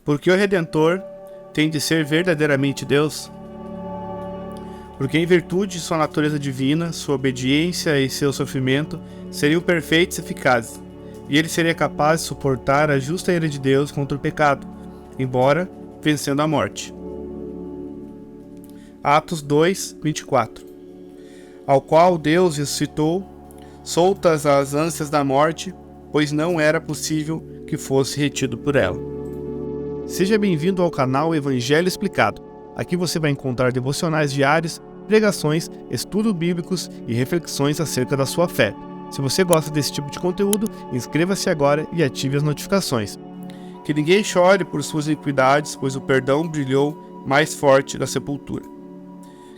Porque o Redentor tem de ser verdadeiramente Deus? Porque em virtude de sua natureza divina, sua obediência e seu sofrimento seriam perfeitos e eficazes, e ele seria capaz de suportar a justa ira de Deus contra o pecado, embora vencendo a morte. Atos 2, 24. Ao qual Deus ressuscitou, soltas as ânsias da morte, pois não era possível que fosse retido por ela. Seja bem-vindo ao canal Evangelho Explicado. Aqui você vai encontrar devocionais diários, pregações, estudos bíblicos e reflexões acerca da sua fé. Se você gosta desse tipo de conteúdo, inscreva-se agora e ative as notificações. Que ninguém chore por suas iniquidades, pois o perdão brilhou mais forte da sepultura.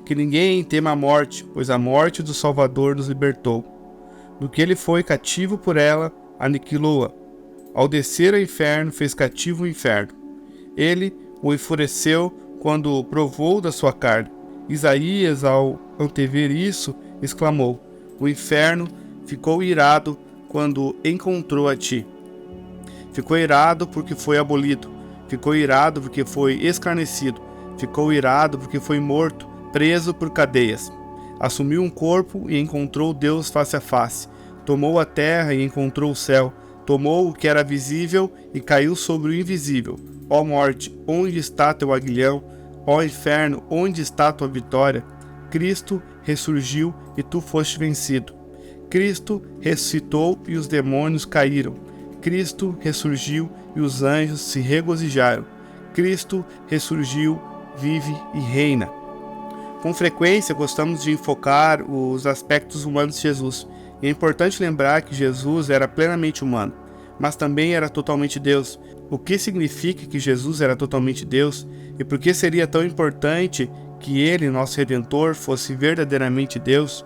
Que ninguém tema a morte, pois a morte do Salvador nos libertou. Do que ele foi cativo por ela, aniquilou-a. Ao descer ao inferno, fez cativo o inferno. Ele o enfureceu quando o provou da sua carne. Isaías, ao antever isso, exclamou: o inferno ficou irado quando encontrou a ti. Ficou irado porque foi abolido. Ficou irado porque foi escarnecido. Ficou irado porque foi morto, preso por cadeias. Assumiu um corpo e encontrou Deus face a face. Tomou a terra e encontrou o céu. Tomou o que era visível e caiu sobre o invisível. Ó morte, onde está teu aguilhão? Ó inferno, onde está tua vitória? Cristo ressurgiu e tu foste vencido. Cristo ressuscitou e os demônios caíram. Cristo ressurgiu e os anjos se regozijaram. Cristo ressurgiu, vive e reina. Com frequência gostamos de enfocar os aspectos humanos de Jesus. E é importante lembrar que Jesus era plenamente humano, mas também era totalmente Deus. O que significa que Jesus era totalmente Deus? E por que seria tão importante que ele, nosso Redentor, fosse verdadeiramente Deus?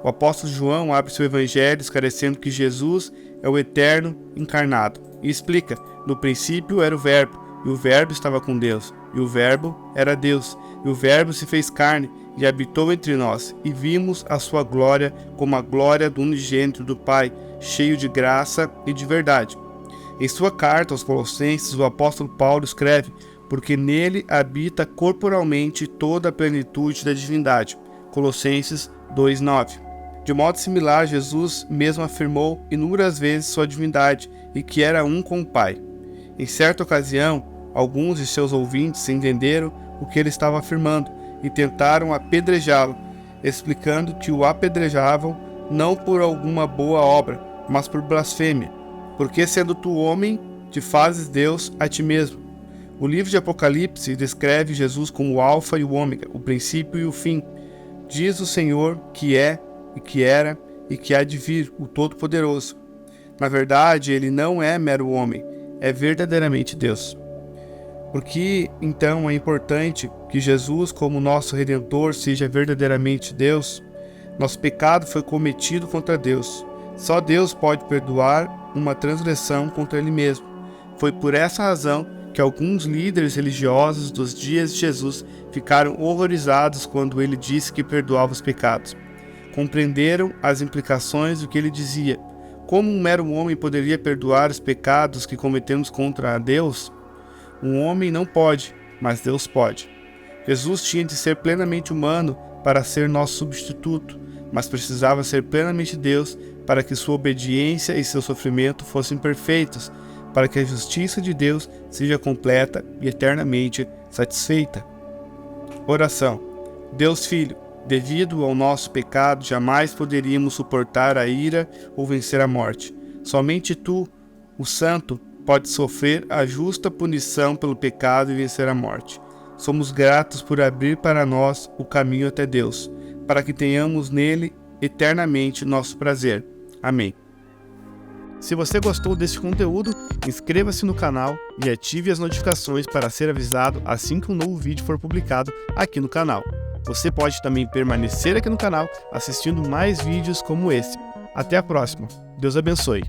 O apóstolo João abre seu evangelho esclarecendo que Jesus é o eterno encarnado. E explica: no princípio era o Verbo, e o Verbo estava com Deus, e o Verbo era Deus, e o Verbo se fez carne e habitou entre nós, e vimos a sua glória como a glória do unigênito do Pai, cheio de graça e de verdade. Em sua carta aos Colossenses, o apóstolo Paulo escreve: porque nele habita corporalmente toda a plenitude da divindade. Colossenses 2:9. De modo similar, Jesus mesmo afirmou inúmeras vezes sua divindade e que era um com o Pai. Em certa ocasião, alguns de seus ouvintes entenderam o que ele estava afirmando e tentaram apedrejá-lo, explicando que o apedrejavam não por alguma boa obra, mas por blasfêmia. Porque sendo tu homem, te fazes Deus a ti mesmo. O livro de Apocalipse descreve Jesus como o Alfa e o Ômega, o princípio e o fim. Diz o Senhor que é, e que era, e que há de vir, o Todo-Poderoso. Na verdade, ele não é mero homem, é verdadeiramente Deus. Por que, então, é importante que Jesus, como nosso Redentor, seja verdadeiramente Deus? Nosso pecado foi cometido contra Deus. Só Deus pode perdoar uma transgressão contra Ele mesmo. Foi por essa razão que alguns líderes religiosos dos dias de Jesus ficaram horrorizados quando ele disse que perdoava os pecados. Compreenderam as implicações do que ele dizia. Como um mero homem poderia perdoar os pecados que cometemos contra Deus? Um homem não pode, mas Deus pode. Jesus tinha de ser plenamente humano para ser nosso substituto, mas precisava ser plenamente Deus para que sua obediência e seu sofrimento fossem perfeitos, para que a justiça de Deus seja completa e eternamente satisfeita. Oração. Deus Filho, devido ao nosso pecado, jamais poderíamos suportar a ira ou vencer a morte. Somente Tu, o Santo, pode sofrer a justa punição pelo pecado e vencer a morte. Somos gratos por abrir para nós o caminho até Deus, para que tenhamos nele eternamente nosso prazer. Amém. Se você gostou deste conteúdo, inscreva-se no canal e ative as notificações para ser avisado assim que um novo vídeo for publicado aqui no canal. Você pode também permanecer aqui no canal assistindo mais vídeos como esse. Até a próxima. Deus abençoe.